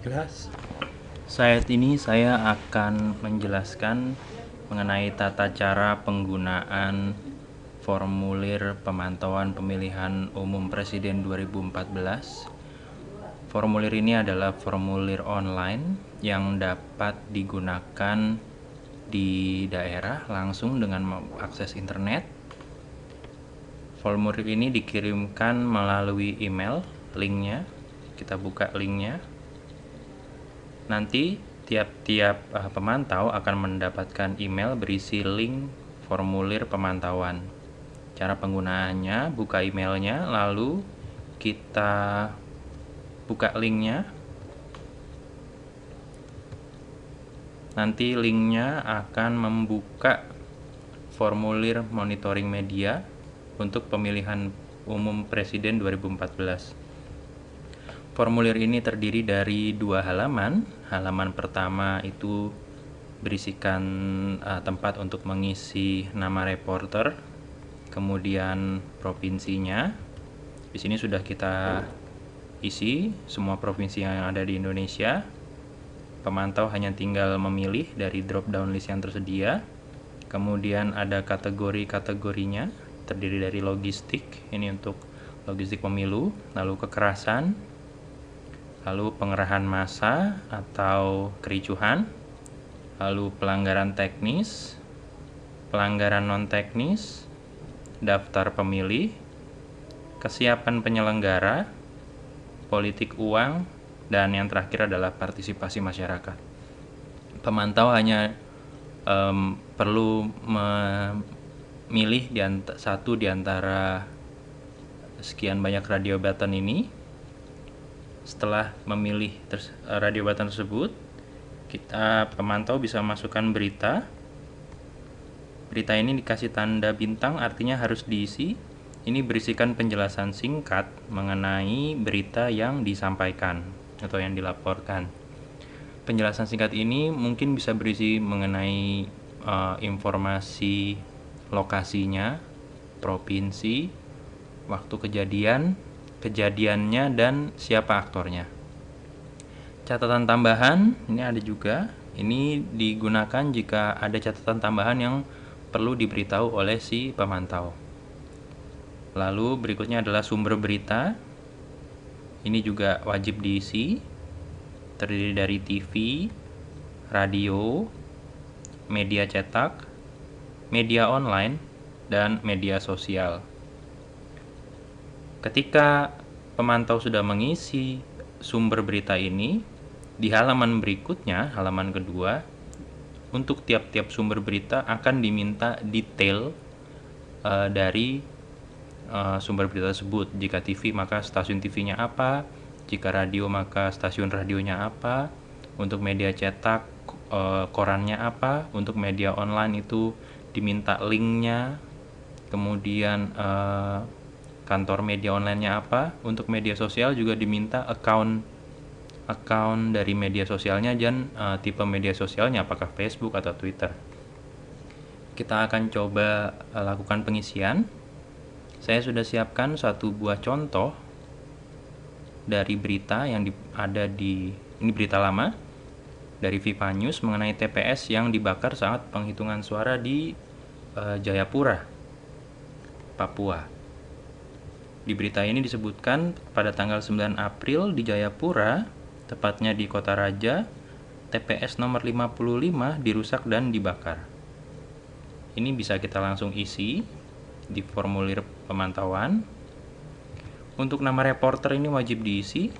Jelas. Saat ini saya akan menjelaskan mengenai tata cara penggunaan formulir pemantauan pemilihan umum presiden 2014. Formulir ini adalah formulir online yang dapat digunakan di daerah langsung dengan mengakses internet. Formulir ini dikirimkan melalui email, linknya. Kita buka linknya. Nanti tiap-tiap pemantau akan mendapatkan email berisi link formulir pemantauan. Cara penggunaannya, buka emailnya, lalu kita buka linknya. Nanti linknya akan membuka formulir monitoring media untuk pemilihan umum presiden 2014. Formulir ini terdiri dari 2 halaman. Halaman pertama itu berisikan tempat untuk mengisi nama reporter, kemudian provinsinya. Di sini sudah kita isi semua provinsi yang ada di Indonesia. Pemantau hanya tinggal memilih dari drop down list yang tersedia. Kemudian ada kategori-kategorinya, terdiri dari logistik, ini untuk logistik pemilu, lalu kekerasan, lalu pengerahan massa atau kericuhan, lalu pelanggaran teknis, pelanggaran non-teknis, daftar pemilih, kesiapan penyelenggara, politik uang, dan yang terakhir adalah partisipasi masyarakat. Pemantau hanya perlu memilih satu di antara sekian banyak radio button ini. Setelah memilih radio button tersebut, pemantau bisa masukkan berita. Berita ini dikasih tanda bintang, artinya harus diisi. Ini berisikan penjelasan singkat mengenai berita yang disampaikan atau yang dilaporkan. Penjelasan singkat ini mungkin bisa berisi mengenai informasi lokasinya, provinsi, waktu kejadiannya, dan siapa aktornya. Catatan tambahan ini ada juga. Ini digunakan jika ada catatan tambahan yang perlu diberitahu oleh si pemantau. Lalu berikutnya adalah sumber berita. Ini juga wajib diisi. Terdiri dari TV, radio, media cetak, media online, dan media sosial. Ketika pemantau sudah mengisi sumber berita ini, di halaman berikutnya, halaman kedua, untuk tiap-tiap sumber berita akan diminta detail dari sumber berita tersebut. Jika TV, maka stasiun TV-nya apa, jika radio, maka stasiun radionya apa, untuk media cetak, korannya apa, untuk media online itu diminta linknya, kemudian kantor media online-nya apa, untuk media sosial juga diminta account dari media sosialnya dan tipe media sosialnya, apakah Facebook atau Twitter. Kita akan coba lakukan pengisian. Saya sudah siapkan satu buah contoh dari berita yang ada ini berita lama dari Vipa News mengenai TPS yang dibakar saat penghitungan suara di Jayapura, Papua. Di berita ini disebutkan pada tanggal 9 April di Jayapura, tepatnya di Kota Raja, TPS nomor 55 dirusak dan dibakar. Ini bisa kita langsung isi di formulir pemantauan. Untuk nama reporter ini wajib diisi.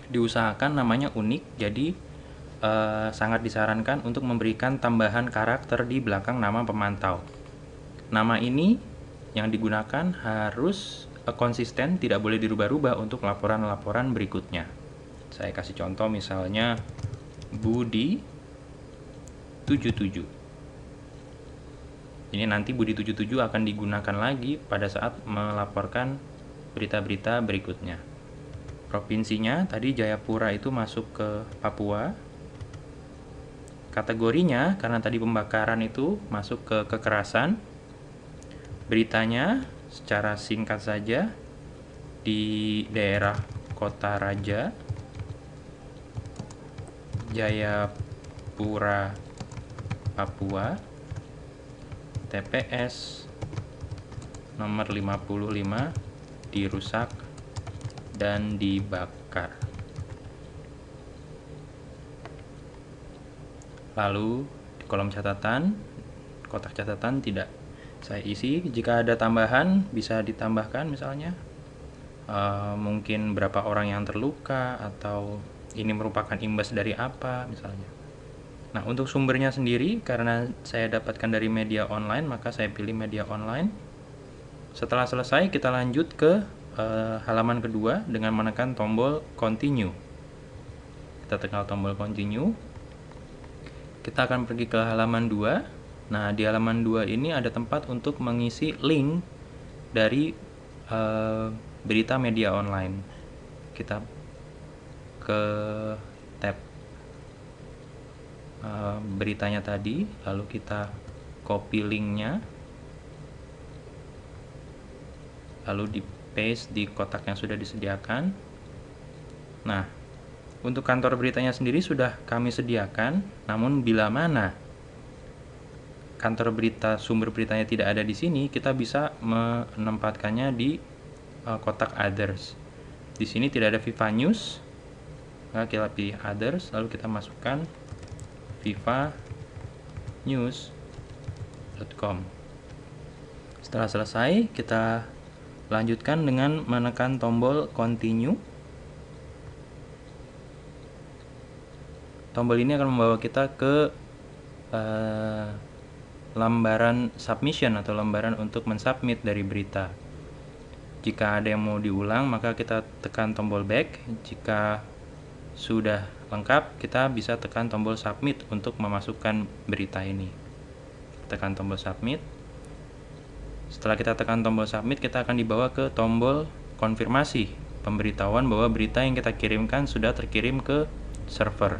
Diusahakan namanya unik, jadi sangat disarankan untuk memberikan tambahan karakter di belakang nama pemantau. Nama ini yang digunakan harus konsisten, tidak boleh dirubah-rubah untuk laporan-laporan berikutnya. Saya kasih contoh misalnya Budi 77. Ini nanti Budi 77 akan digunakan lagi pada saat melaporkan berita-berita berikutnya. Provinsinya tadi Jayapura itu masuk ke Papua. Kategorinya karena tadi pembakaran itu masuk ke kekerasan. Beritanya secara singkat saja di daerah Kota Raja. Jayapura, Papua, TPS nomor 55 dirusak dan dibakar. Lalu di kolom catatan, kotak catatan tidak saya isi. Jika ada tambahan bisa ditambahkan, misalnya mungkin berapa orang yang terluka, atau ini merupakan imbas dari apa misalnya. Nah, untuk sumbernya sendiri, karena saya dapatkan dari media online, maka saya pilih media online. Setelah selesai, kita lanjut ke halaman kedua dengan menekan tombol continue. Kita tekan tombol continue. Kita akan pergi ke halaman 2. Nah, di halaman 2 ini ada tempat untuk mengisi link dari berita media online. Kita ke tab beritanya tadi, lalu kita copy linknya, lalu di paste di kotak yang sudah disediakan. Nah, untuk kantor beritanya sendiri sudah kami sediakan, namun bila mana kantor berita sumber beritanya tidak ada di sini, kita bisa menempatkannya di kotak others. Di sini tidak ada Viva News, maka kita pilih others, lalu kita masukkan vivanews.com. Setelah selesai, kita lanjutkan dengan menekan tombol continue. Tombol ini akan membawa kita ke lembaran submission atau lembaran untuk mensubmit dari berita. Jika ada yang mau diulang, maka kita tekan tombol back. Jika sudah lengkap, kita bisa tekan tombol submit untuk memasukkan berita ini. Tekan tombol submit. Setelah kita tekan tombol submit, kita akan dibawa ke tombol konfirmasi, pemberitahuan bahwa berita yang kita kirimkan sudah terkirim ke server.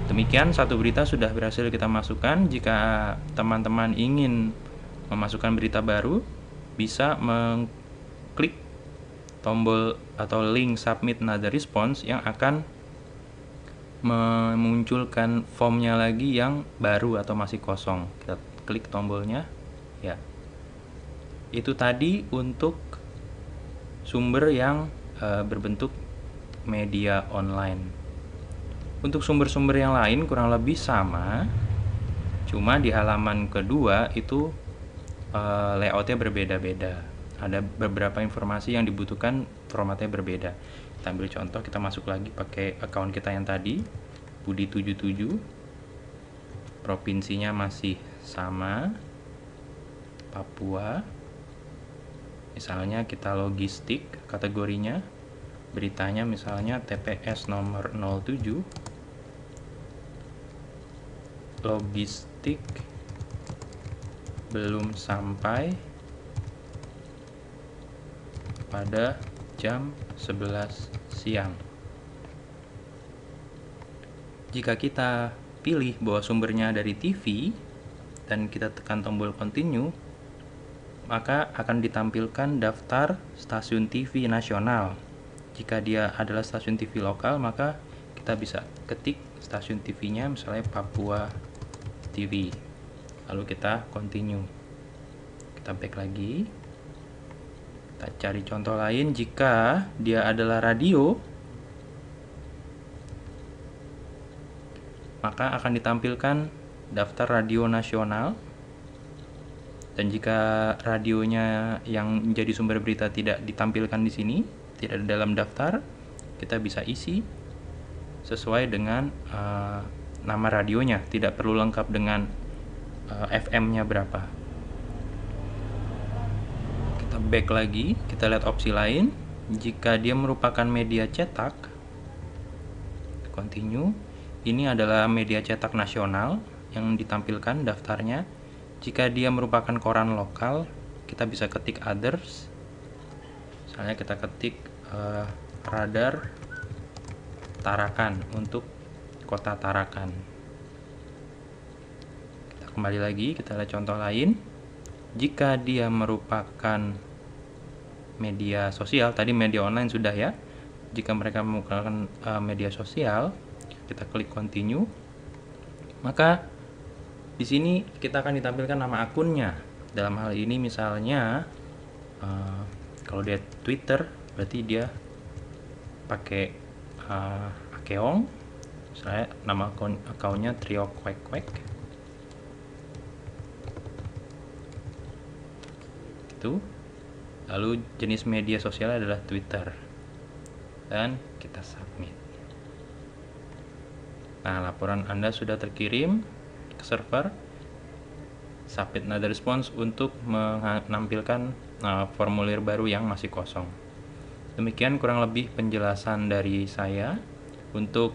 Demikian, satu berita sudah berhasil kita masukkan. Jika teman-teman ingin memasukkan berita baru, bisa mengklik tombol atau link submit another response yang akan memunculkan formnya lagi yang baru atau masih kosong. Kita klik tombolnya, ya. Itu tadi untuk sumber yang berbentuk media online. Untuk sumber-sumber yang lain kurang lebih sama, cuma di halaman kedua itu layoutnya berbeda-beda. Ada beberapa informasi yang dibutuhkan formatnya berbeda. Kita ambil contoh, kita masuk lagi pakai account kita yang tadi, Budi77. Provinsinya masih sama, Papua. Misalnya kita logistik, kategorinya, beritanya misalnya TPS nomor 07, logistik belum sampai pada jam 11 siang. Jika kita pilih bahwa sumbernya dari TV dan kita tekan tombol continue, maka akan ditampilkan daftar stasiun TV nasional. Jika dia adalah stasiun TV lokal, maka kita bisa ketik stasiun TV-nya, misalnya Papua TV. Lalu kita continue. Kita back lagi. Kita cari contoh lain. Jika dia adalah radio, maka akan ditampilkan daftar radio nasional. Dan jika radionya yang menjadi sumber berita tidak ditampilkan di sini, tidak ada dalam daftar, kita bisa isi sesuai dengan nama radionya. Tidak perlu lengkap dengan FM-nya berapa. Kita back lagi, kita lihat opsi lain. Jika dia merupakan media cetak, continue. Ini adalah media cetak nasional yang ditampilkan daftarnya. Jika dia merupakan koran lokal, kita bisa ketik others. Misalnya kita ketik Radar Tarakan untuk kota Tarakan. Kita kembali lagi, kita lihat contoh lain. Jika dia merupakan media sosial, tadi media online sudah ya, jika mereka menggunakan media sosial, kita klik continue, maka di sini kita akan ditampilkan nama akunnya. Dalam hal ini misalnya kalau dia Twitter, berarti dia pakai Akeong. Misalnya nama akunnya Trio Kwek Kwek. Itu. Lalu jenis media sosial adalah Twitter. Dan kita submit. Nah, laporan Anda sudah terkirim ke server. Submit another response untuk menampilkan formulir baru yang masih kosong. Demikian kurang lebih penjelasan dari saya untuk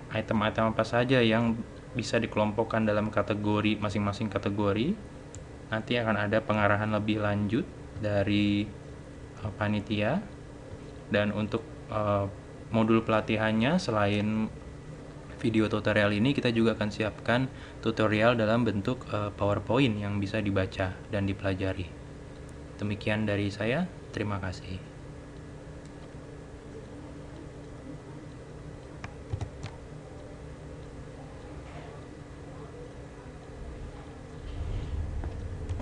item-item apa saja yang bisa dikelompokkan dalam kategori, masing-masing kategori. Nanti akan ada pengarahan lebih lanjut dari panitia. Dan untuk modul pelatihannya, selain video tutorial ini, kita juga akan siapkan tutorial dalam bentuk PowerPoint yang bisa dibaca dan dipelajari. Demikian dari saya, terima kasih.